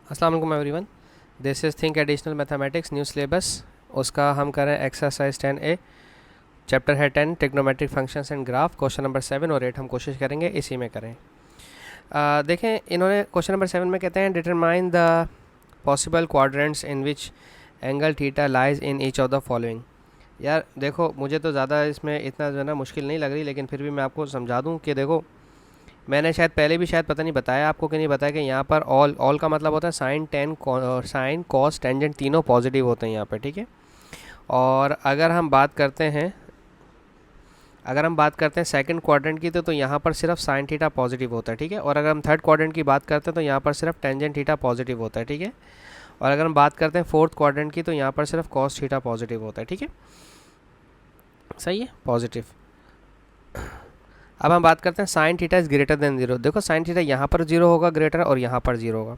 अस्सलाम वालेकुम everyone. This is think additional mathematics new syllabus. उसका हम करें एक्सरसाइज 10A, चैप्टर है 10 trigonometric functions and graph. Question number 7 और 8 हम कोशिश करेंगे इसी में करें। देखें, इन्होंने क्वेश्चन नंबर 7 में कहते हैं determine the possible quadrants in which angle theta lies in each of the following. यार देखो, मुझे तो ज़्यादा इसमें इतना जो है ना मुश्किल नहीं लग रही, लेकिन फिर भी मैं आपको समझा दूँ कि देखो, मैंने शायद पहले भी शायद पता नहीं बताया आपको कि नहीं बताया कि यहाँ पर ऑल का मतलब होता है sine tan sine cos tangent तीनों पॉजिटिव होते हैं यहाँ पर, ठीक है। और अगर हम बात करते हैं सेकंड क्वाड्रेंट की तो यहाँ पर सिर्फ साइन थीटा पॉजिटिव होता है, ठीक है। और अगर हम थर्ड क्वाड्रेंट की बात करते हैं तो यहाँ पर सिर्फ टेंजेंट थीटा पॉजिटिव होता है, ठीक है। और अगर हम बात करते हैं फोर्थ क्वाड्रेंट की तो यहाँ पर सिर्फ कॉस थीटा पॉजिटिव होता है, ठीक है। सही है, पॉजिटिव। अब हम बात करते हैं sine theta is greater than zero. देखो, साइन थीटा यहाँ पर जीरो होगा ग्रेटर, और यहाँ पर जीरो होगा।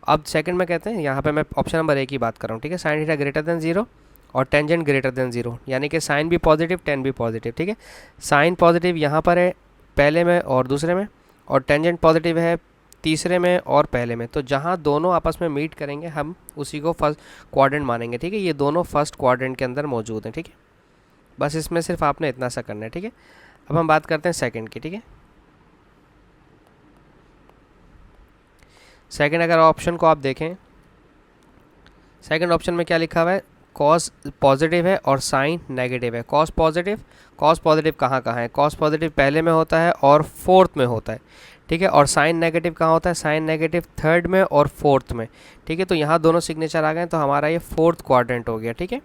अब सेकंड में कहते हैं, यहाँ पे मैं ऑप्शन नंबर ए की बात कर रहा हूँ, ठीक है। Sine theta greater than zero और टेंजेंट ग्रेटर देन जीरो, यानी कि साइन भी पॉजिटिव टेन भी पॉजिटिव, ठीक है। साइन पॉजिटिव यहाँ पर है पहले में और दूसरे में, और टेंजेंट पॉजिटिव है तीसरे में और पहले में। तो जहाँ दोनों आपस में मीट करेंगे हम उसी को फर्स्ट क्वाड्रेंट मानेंगे, ठीक है। ये दोनों फर्स्ट क्वाड्रेंट के अंदर मौजूद हैं, ठीक है। बस इसमें सिर्फ आपने इतना सा करना है, ठीक है। अब हम बात करते हैं सेकंड की, ठीक है। सेकंड अगर ऑप्शन को आप देखें, सेकंड ऑप्शन में क्या लिखा हुआ है, कॉस पॉजिटिव है और साइन नेगेटिव है। कॉस पॉजिटिव कहाँ कहाँ है? कॉस पॉजिटिव पहले में होता है और फोर्थ में होता है, ठीक है। और साइन नेगेटिव कहाँ होता है? साइन नेगेटिव थर्ड में और फोर्थ में, ठीक है। तो यहाँ दोनों सिग्नेचर आ गए, तो हमारा ये फोर्थ क्वाड्रेंट हो गया, ठीक है।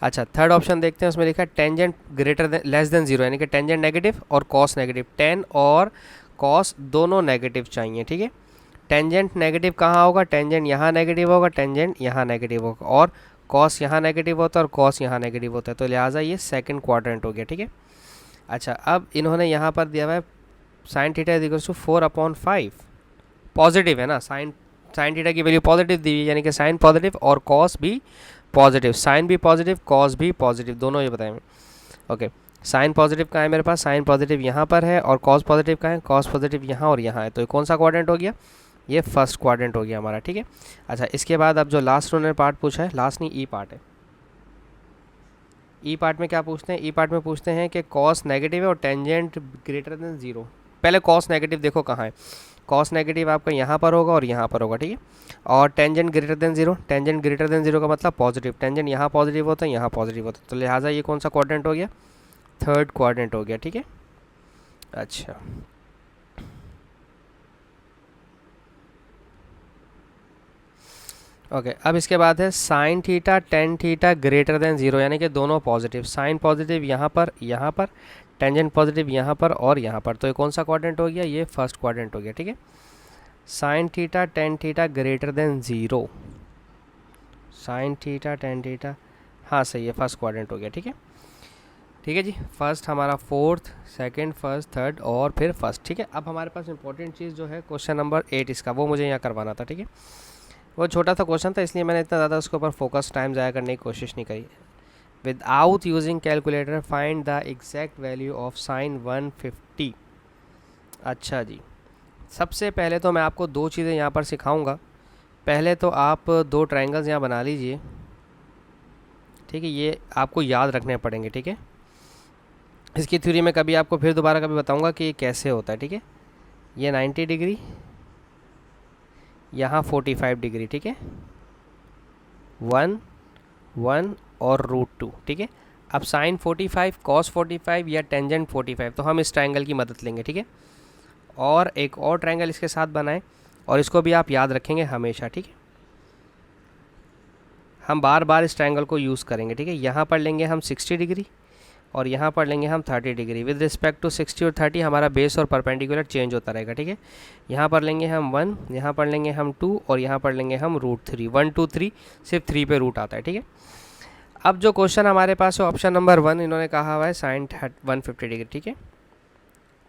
अच्छा, थर्ड ऑप्शन देखते हैं, उसमें लिखा है tangent greater than less than zero, यानी कि टेंजेंट नेगेटिव और कॉस नेगेटिव। टेन और कॉस दोनों नेगेटिव चाहिए, ठीक है। टेंजेंट नेगेटिव कहाँ होगा? टेंजेंट यहाँ नेगेटिव होगा, टेंजेंट यहाँ नेगेटिव होगा, और कॉस यहाँ नेगेटिव होता है और कॉस यहाँ नेगेटिव होता है। तो लिहाजा ये सेकंड क्वाड्रेंट हो गया, ठीक है। अच्छा, अब इन्होंने यहाँ पर दिया हुआ है sine theta is equal to 4/5। Positive है ना, साइन साइन थीटा की वैल्यू पॉजिटिव दी हुई है, यानी कि साइन पॉजिटिव और कॉस भी पॉजिटिव, साइन भी पॉजिटिव कॉस भी पॉजिटिव, दोनों ये बताएं। ओके, साइन पॉजिटिव कहाँ है मेरे पास? साइन पॉजिटिव यहाँ पर है, और कॉस पॉजिटिव कहाँ है? कॉस पॉजिटिव यहाँ और यहाँ है। तो ये कौन सा क्वाड्रेंट हो गया? ये फर्स्ट क्वाड्रेंट हो गया हमारा, ठीक है। अच्छा, इसके बाद अब जो लास्ट उन्होंने पार्ट पूछा है, लास्ट नहीं ई पार्ट है। ई पार्ट में क्या पूछते हैं? ई पार्ट में पूछते हैं कि कॉस नेगेटिव है और टेंजेंट ग्रेटर देन जीरो। पहले कॉस नेगेटिव देखो कहाँ है। कॉस नेगेटिव आपका यहाँ पर होगा और यहाँ पर होगा, ठीक है। और tangent greater than zero, tangent greater than zero का मतलब पॉजिटिव, टेंजेंट यहाँ पॉजिटिव होता है यहाँ पॉजिटिव होता है। तो लिहाजा ये कौन सा क्वाड्रेंट हो गया? थर्ड क्वाड्रेंट हो गया, ठीक है। अच्छा, ओके, अब इसके बाद है sine theta tan theta greater than zero, यानी कि दोनों पॉजिटिव। साइन पॉजिटिव यहाँ पर टेंजेंट पॉजिटिव यहाँ पर और यहाँ पर। तो ये कौन सा क्वाड्रेंट हो गया? ये फर्स्ट क्वाड्रेंट हो गया, ठीक है। Sine theta tan theta greater than zero, sine theta tan theta, हाँ सही है, फर्स्ट क्वाड्रेंट हो गया, ठीक है। ठीक है जी, फर्स्ट हमारा फोर्थ, सेकंड, फर्स्ट, थर्ड और फिर फर्स्ट, ठीक है। अब हमारे पास इंपॉर्टेंट चीज़ जो है क्वेश्चन नंबर 8 इसका, वो मुझे यहाँ करवाना था, ठीक है। वो छोटा सा क्वेश्चन था, इसलिए मैंने इतना ज़्यादा उसके ऊपर फोकस टाइम ज़ाया करने की कोशिश नहीं करी। Without using calculator find the exact value of sine 150। अच्छा जी, सबसे पहले तो मैं आपको दो चीज़ें यहाँ पर सिखाऊंगा। पहले तो आप दो ट्रायंगल्स यहाँ बना लीजिए, ठीक है। ये आपको याद रखने पड़ेंगे, ठीक है। इसकी थ्योरी में कभी आपको फिर दोबारा कभी बताऊंगा कि ये कैसे होता है, ठीक है। ये 90 डिग्री, यहाँ 45 डिग्री, ठीक है। 1 1 और √2, ठीक है। अब साइन 45 कॉस 45 या टेंजेंट 45, तो हम इस ट्रायंगल की मदद लेंगे, ठीक है। और एक और ट्रायंगल इसके साथ बनाएं, और इसको भी आप याद रखेंगे हमेशा, ठीक है। हम बार बार इस ट्रायंगल को यूज़ करेंगे, ठीक है। यहाँ पर लेंगे हम 60 डिग्री और यहाँ पर लेंगे हम 30 डिग्री। विद रिस्पेक्ट टू 60 और 30 हमारा बेस और परपेंडिकुलर चेंज होता रहेगा, ठीक है। यहाँ पर लेंगे हम 1, यहाँ पर लेंगे हम 2 और यहाँ पर लेंगे हम √3। 1 2 3, सिर्फ 3 पे रूट आता है, ठीक है। अब जो क्वेश्चन हमारे पास है ऑप्शन नंबर 1, इन्होंने कहा हुआ है साइन 150 डिग्री, ठीक है।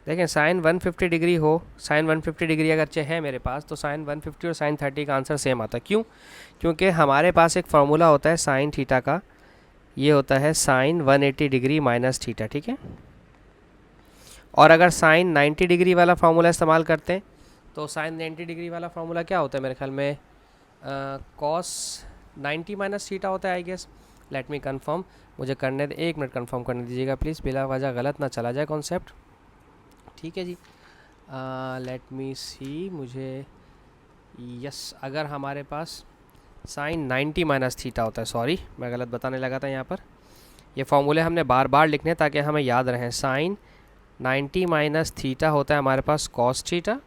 देखें, साइन 150 डिग्री हो, साइन 150 डिग्री अगर है मेरे पास, तो साइन 150 और साइन 30 का आंसर सेम आता है। क्यों? क्योंकि हमारे पास एक फार्मूला होता है साइन थीटा का, ये होता है साइन 180 डिग्री माइनस थीटा, ठीक है। और अगर साइन 90 डिग्री वाला फार्मूला इस्तेमाल करते हैं, तो साइन 90 डिग्री वाला फार्मूला क्या होता है मेरे ख्याल में? कॉस 90 माइनस थीटा होता है I guess. Let me confirm, मुझे करने दे, 1 मिनट कंफर्म करने दीजिएगा प्लीज़, बिला वजह गलत ना चला जाए कॉन्सेप्ट। ठीक है जी, लेट मी सी, मुझे यस, अगर हमारे पास साइन 90 माइनस थीटा होता है, सॉरी मैं गलत बताने लगा था यहाँ पर, ये फॉर्मूले हमने बार बार लिखने ताकि हमें याद रहें। साइन 90 माइनस थीटा होता है हमारे पास कॉस थीटा,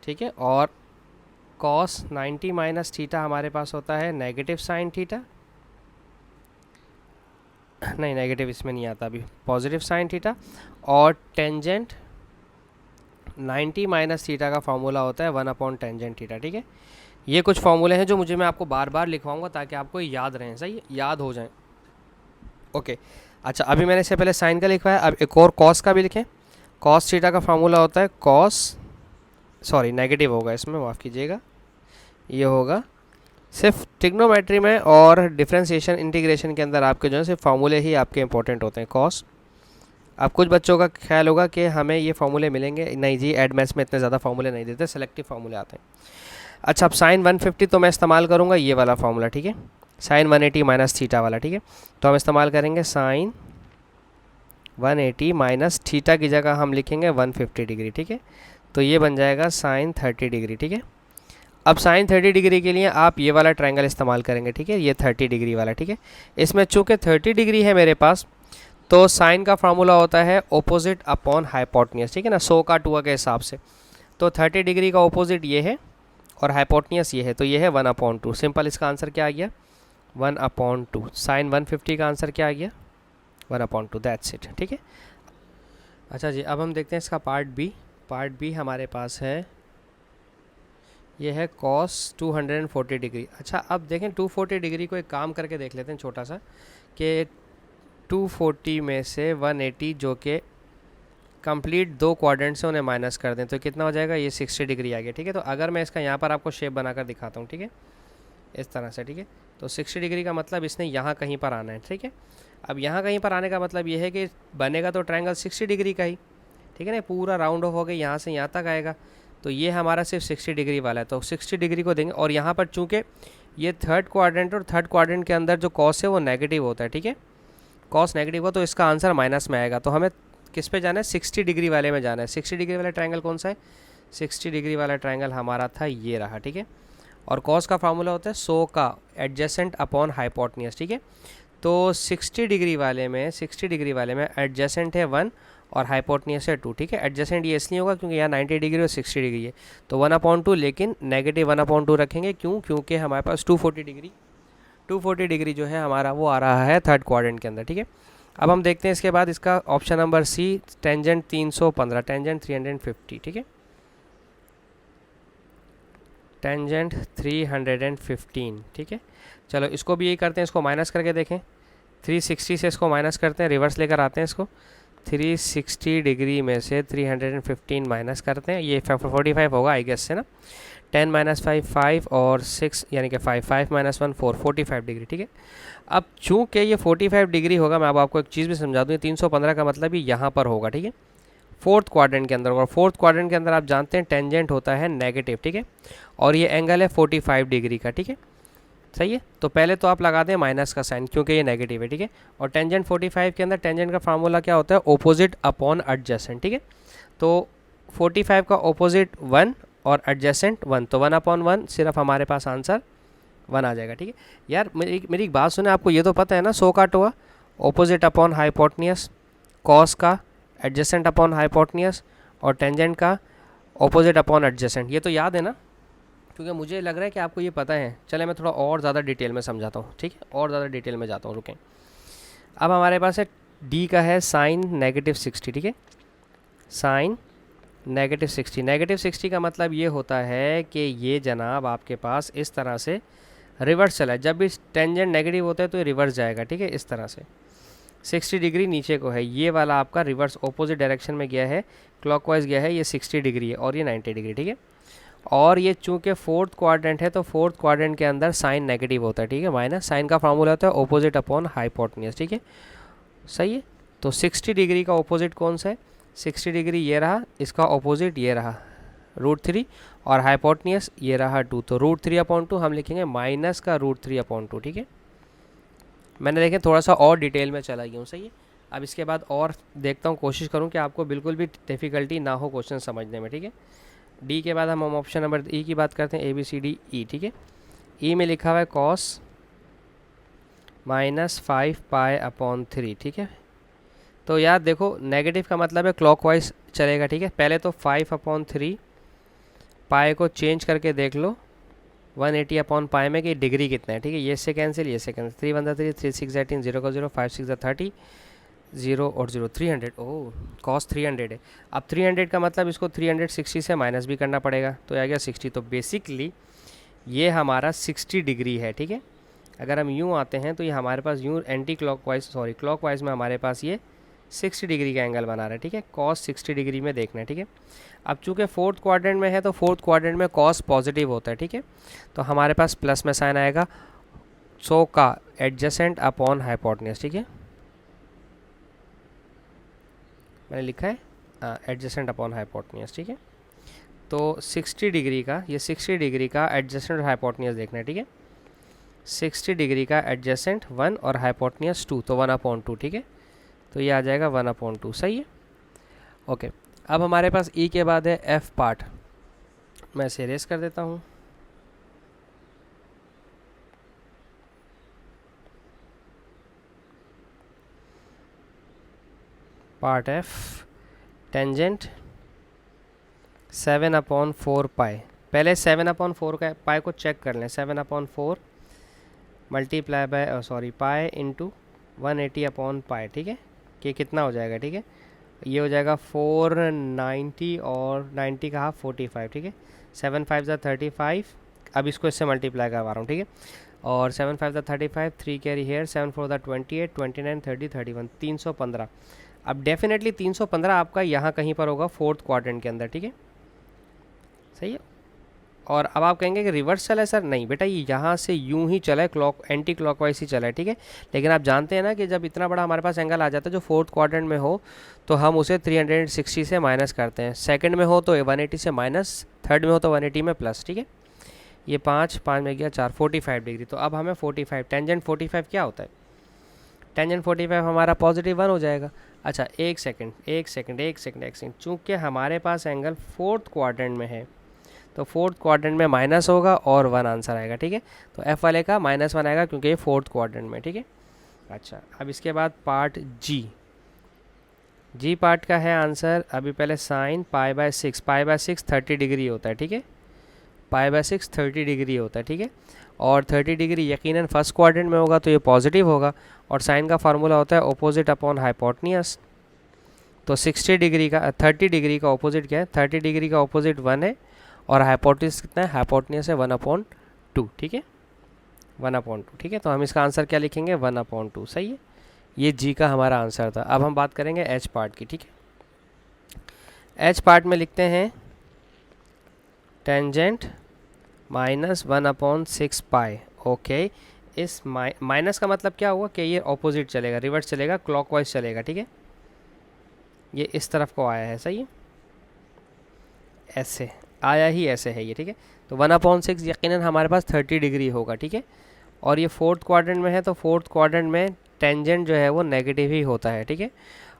ठीक है, और कॉस 90 माइनस थीटा हमारे पास होता है नेगेटिव साइन थीटा, नहीं नेगेटिव इसमें नहीं आता अभी, पॉजिटिव साइन थीटा, और टेंजेंट 90 माइनस थीटा का फॉर्मूला होता है 1 टेंजेंट थीटा। ठीक है, ये कुछ फॉर्मूले हैं जो मुझे मैं आपको बार बार लिखवाऊंगा ताकि आपको याद रहें, सही याद हो जाएं। ओके, अच्छा अभी मैंने इससे पहले साइन का लिखवाया, अब एक और कॉस का भी लिखें। कॉस थीटा का फॉर्मूला होता है कॉस, सॉरी नेगेटिव होगा इसमें, माफ़ कीजिएगा, ये होगा सिर्फ ट्रिग्नोमेट्री में और डिफरेंशिएशन इंटीग्रेशन के अंदर आपके जो है सिर्फ फार्मूले ही आपके इंपॉर्टेंट होते हैं। कॉस, अब कुछ बच्चों का ख्याल होगा कि हमें ये फार्मूले मिलेंगे, नहीं जी एडमेंस में इतने ज़्यादा फार्मूले नहीं देते, सेलेक्टिव फार्मूले आते हैं। अच्छा, अब साइन 150 तो मैं इस्तेमाल करूँगा ये वाला फार्मूला, ठीक है, साइन 180 माइनस थीटा वाला, ठीक है, तो हम इस्तेमाल करेंगे साइन 180 माइनस थीटा की जगह हम लिखेंगे 150 डिग्री, ठीक है, तो ये बन जाएगा साइन 30 डिग्री। ठीक है, अब साइन 30 डिग्री के लिए आप ये वाला ट्रायंगल इस्तेमाल करेंगे, ठीक है, ये 30 डिग्री वाला, ठीक है, इसमें चूँकि 30 डिग्री है मेरे पास, तो साइन का फार्मूला होता है ऑपोजिट अपॉन हाइपोटेन्यूज, ठीक है ना, 100 का 2 के हिसाब से, तो 30 डिग्री का ऑपोजिट ये है और हाइपोटेन्यूज ये है, तो ये है 1/2। सिंपल, इसका आंसर क्या आ गया 1/2। साइन 150 का आंसर क्या आ गया 1/2, दैट्स इट। ठीक है, अच्छा जी, अब हम देखते हैं इसका पार्ट बी। पार्ट बी हमारे पास है, ये है कॉस 240 डिग्री। अच्छा, अब देखें 240 डिग्री को एक काम करके देख लेते हैं छोटा सा, कि 240 में से 180 जो कि कंप्लीट 2 क्वाड्रेंट से उन्हें माइनस कर दें तो कितना हो जाएगा, ये 60 डिग्री आ गया। ठीक है, तो अगर मैं इसका यहाँ पर आपको शेप बनाकर दिखाता हूँ, ठीक है, इस तरह से, ठीक है, तो 60 डिग्री का मतलब इसने यहाँ कहीं पर आना है। ठीक है, अब यहाँ कहीं पर आने का मतलब ये है कि बनेगा तो ट्रायंगल 60 डिग्री का ही, ठीक है ना, पूरा राउंड ऑफ हो गया, यहाँ से यहाँ तक आएगा, तो ये हमारा सिर्फ 60 डिग्री वाला है, तो 60 डिग्री को देंगे, और यहाँ पर चूँकि ये थर्ड क्वाड्रेंट और थर्ड क्वाड्रेंट के अंदर जो कॉस है वो नेगेटिव होता है, ठीक है, कॉस नेगेटिव हो तो इसका आंसर माइनस में आएगा, तो हमें किस पे जाना है, 60 डिग्री वाले में जाना है। 60 डिग्री वाला ट्रायंगल कौन सा है, 60 डिग्री वाला ट्रायंगल हमारा था ये रहा, ठीक है, और कॉस का फार्मूला होता है 100 का एडजेसेंट अपॉन हाइपोटेन्यूज। ठीक है, तो 60 डिग्री वाले में एडजेसेंट है 1 और हाइपोटेन्यूज है 2। ठीक है, एडजेसेंट ये इसलिए होगा क्योंकि यहाँ 90 डिग्री और 60 डिग्री है, तो 1/2, लेकिन नेगेटिव 1/2 रखेंगे, क्यों, क्योंकि हमारे पास 240 डिग्री जो है हमारा वो आ रहा है थर्ड क्वाड्रेंट के अंदर। ठीक है, अब हम देखते हैं इसके बाद इसका option number C, tangent 315, tangent 350। ठीक है, टेंजेंट 315। ठीक है, चलो इसको भी यही करते हैं, इसको माइनस करके देखें, 360 से इसको माइनस करते हैं, रिवर्स लेकर आते हैं इसको, 360 डिग्री में से 315 माइनस करते हैं, ये 45 होगा आई गेस से ना, 10 - 5 5 और 6 यानी कि 5 5 - 1 4, 45 डिग्री। ठीक है, अब चूँकि ये 45 डिग्री होगा, मैं अब आपको एक चीज़ भी समझा दूँ, 315 का मतलब ही यहाँ पर होगा, ठीक है, फोर्थ क्वाड्रेंट के अंदर, और फोर्थ क्वाड्रेंट के अंदर आप जानते हैं टेंजेंट होता है नेगेटिव। ठीक है, और ये एंगल है 45 डिग्री का। ठीक है, सही है, तो पहले तो आप लगा दें माइनस का साइन क्योंकि ये नेगेटिव है। ठीक है, और टेंजेंट 45 के अंदर टेंजेंट का फार्मूला क्या होता है, ऑपोजिट अपॉन एडजेसेंट। ठीक है, तो 45 का ऑपोजिट 1 और एडजेसेंट 1, तो 1/1 सिर्फ हमारे पास आंसर 1 आ जाएगा। ठीक है यार, मेरी एक बात सुने, आपको ये तो पता है ना 100 का 2 ऑपोजिट अपॉन हाइपोटेन्यूज, कॉस का एडजेसेंट अपॉन हाइपोटेन्यूज और टेंजेंट का ऑपोजिट अपॉन एडजेसेंट, ये तो याद है ना, क्योंकि मुझे लग रहा है कि आपको ये पता है। चले मैं थोड़ा और ज़्यादा डिटेल में समझाता हूँ, ठीक है, और ज़्यादा डिटेल में जाता हूँ, रुकें। अब हमारे पास है डी का है साइन -60। ठीक है, साइन -60 का मतलब ये होता है कि ये जनाब आपके पास इस तरह से रिवर्स चला है, जब भी टेंजेंट नेगेटिव होता है तो ये रिवर्स जाएगा। ठीक है, इस तरह से 60 डिग्री नीचे को है, ये वाला आपका रिवर्स ऑपोजिट डायरेक्शन में गया है, क्लॉकवाइज गया है, ये 60 डिग्री है और ये 90 डिग्री। ठीक है, और ये चूँकि फोर्थ क्वाड्रेंट है तो फोर्थ क्वाड्रेंट के अंदर साइन नेगेटिव होता है। ठीक है, माइनस साइन का फार्मूला होता है ऑपोजिट अपॉन हाइपोटेन्यूज। ठीक है, सही है, तो 60 डिग्री का ऑपोजिट कौन सा है, 60 डिग्री ये रहा, इसका ऑपोजिट ये रहा, √3 और हाइपोटनियस ये रहा 2, तो √3/2 हम लिखेंगे माइनस का √3/2, ठीक है। मैंने देखें थोड़ा सा और डिटेल में चला गया हूँ, सही है। अब इसके बाद और देखता हूँ, कोशिश करूँ कि आपको बिल्कुल भी डिफ़िकल्टी ना हो क्वेश्चन समझने में, ठीक है। डी के बाद हम ऑप्शन नंबर ई की बात करते हैं, ABCDE, ठीक है। ई में लिखा हुआ है cos -5π/3, ठीक है। तो यार देखो नेगेटिव का मतलब है क्लॉकवाइज चलेगा, ठीक है। पहले तो 5/3 पाई को चेंज करके देख लो 180/पाई में कि डिग्री कितना है, ठीक है। ये से कैंसिल, ये से कैंसिल, 3 1 3, 3 6 18, 0 का 0, 5 6 30, 0 और 0, 300। ओह कॉस 300 है। अब 300 का मतलब इसको 360 से माइनस भी करना पड़ेगा, तो आ गया 60। तो बेसिकली ये हमारा 60 डिग्री है, ठीक है। अगर हम यूँ आते हैं तो ये हमारे पास यूँ एंटी क्लॉकवाइज, सॉरी क्लॉकवाइज में हमारे पास ये 60 डिग्री का एंगल बना रहा है, ठीक है। कॉस 60 डिग्री में देखना है, ठीक है। अब चूँकि फोर्थ क्वाड्रेंट में है तो फोर्थ क्वाड्रेंट में कॉस पॉजिटिव होता है, ठीक है। तो हमारे पास प्लस में साइन आएगा, सो का एडजेसेंट अपॉन हाइपोटेन्यूज, ठीक है। मैंने लिखा है एडजेसेंट अपॉन हाइपोटेन्यूज, ठीक है। तो 60 डिग्री का, ये 60 डिग्री का एडजेसेंट और हाइपोटेन्यूज देखना है, ठीक है। 60 डिग्री का एडजेसेंट 1 और हाइपोटेन्यूज 2, तो 1/2, ठीक है। तो ये आ जाएगा 1/2, सही है। ओके, अब हमारे पास ई के बाद है एफ पार्ट, मैं इसे इरेज कर देता हूँ। पार्ट एफ, टेंजेंट 7/4 पाई। पहले 7/4 का पाई को चेक कर लें। 7/4 मल्टीप्लाई बाय पाई इंटू 180/पाई, ठीक है। कि कितना हो जाएगा, ठीक है। ये हो जाएगा 490 और 90 का हाफ 45, ठीक है। 7 5 35, अब इसको इससे मल्टीप्लाई करवा रहा हूँ, ठीक है। और 7 5 35, 3 कैरी हेयर, 7 4 28, 29 30 31, 315। अब डेफिनेटली 315 आपका यहाँ कहीं पर होगा फोर्थ क्वाड्रेंट के अंदर, ठीक है, सही है। और अब आप कहेंगे कि रिवर्स चला है सर, नहीं बेटा, ये यहाँ से यूं ही चला है, क्लॉक एंटी क्लॉकवाइज ही चला है, ठीक है। लेकिन आप जानते हैं ना कि जब इतना बड़ा हमारे पास एंगल आ जाता है जो फोर्थ क्वाड्रेंट में हो, तो हम उसे 360 से माइनस करते हैं। सेकंड में हो तो 180 से माइनस, थर्ड में हो तो 180 में प्लस, ठीक है। ये 5 5 में गया 4, 45 डिग्री। तो अब हमें 45, टेंजेंट 45 क्या होता है? टेंजेंट 45 हमारा पॉजिटिव 1 हो जाएगा। अच्छा एक सेकंड, चूँकि हमारे पास एंगल फोर्थ क्वाड्रेंट में है तो फोर्थ क्वाड्रेंट में माइनस होगा और 1 आंसर आएगा, ठीक है। तो एफ वाले का -1 आएगा क्योंकि ये फोर्थ क्वाड्रेंट में, ठीक है। अच्छा, अब इसके बाद पार्ट जी पार्ट का है आंसर। अभी पहले साइन π/6, π/6 30 डिग्री होता है, ठीक है। π/6 30 डिग्री होता है, ठीक है। और 30 डिग्री यकीनन फर्स्ट क्वाड्रेंट में होगा तो ये पॉजिटिव होगा, और साइन का फार्मूला होता है ऑपोजिट अपॉन हाइपोटेन्यूज। तो 60 डिग्री का 30 डिग्री का ऑपोजिट क्या है? 30 डिग्री का ऑपोजिट 1 है, और हाइपोटेन्यूज कितना है? हाइपोटेन्यूज है 1/2, ठीक है, 1/2, ठीक है। तो हम इसका आंसर क्या लिखेंगे? 1/2, सही है। ये जी का हमारा आंसर था। अब हम बात करेंगे एच पार्ट की, ठीक है। एच पार्ट में लिखते हैं टेंजेंट -1/6 पाई। ओके, इस माइनस का मतलब क्या हुआ कि ये ऑपोजिट चलेगा, रिवर्स चलेगा, क्लॉकवाइज चलेगा, ठीक है। ये इस तरफ को आया है, सही है, ऐसे आया ही ऐसे है ये, ठीक है। तो 1/6 यकीनन हमारे पास 30 डिग्री होगा, ठीक है। और ये फोर्थ क्वाड्रेंट में है तो फोर्थ क्वाड्रेंट में टेंजेंट जो है वो नेगेटिव ही होता है, ठीक है।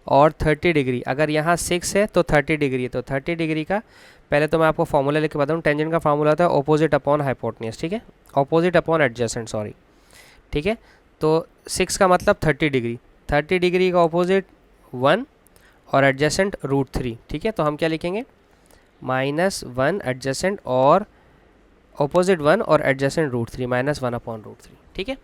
और 30 डिग्री, अगर यहाँ 6 है तो 30 डिग्री है, तो 30 डिग्री का पहले तो मैं आपको फॉर्मूला लेके बताऊँ। टेंजेंट का फार्मूला होता है ऑपोजिट अपॉन हाइपोटेन्यूज, ठीक है, ऑपोजिट अपॉन एडजेसेंट, सॉरी, ठीक है। तो 6 का मतलब 30 डिग्री, 30 डिग्री का ऑपोजिट 1 और एडजेसेंट √3, ठीक है। तो हम क्या लिखेंगे? -1 एडजेसेंट और ऑपोजिट 1 और एडजेसेंट √3, -1/√3, ठीक है।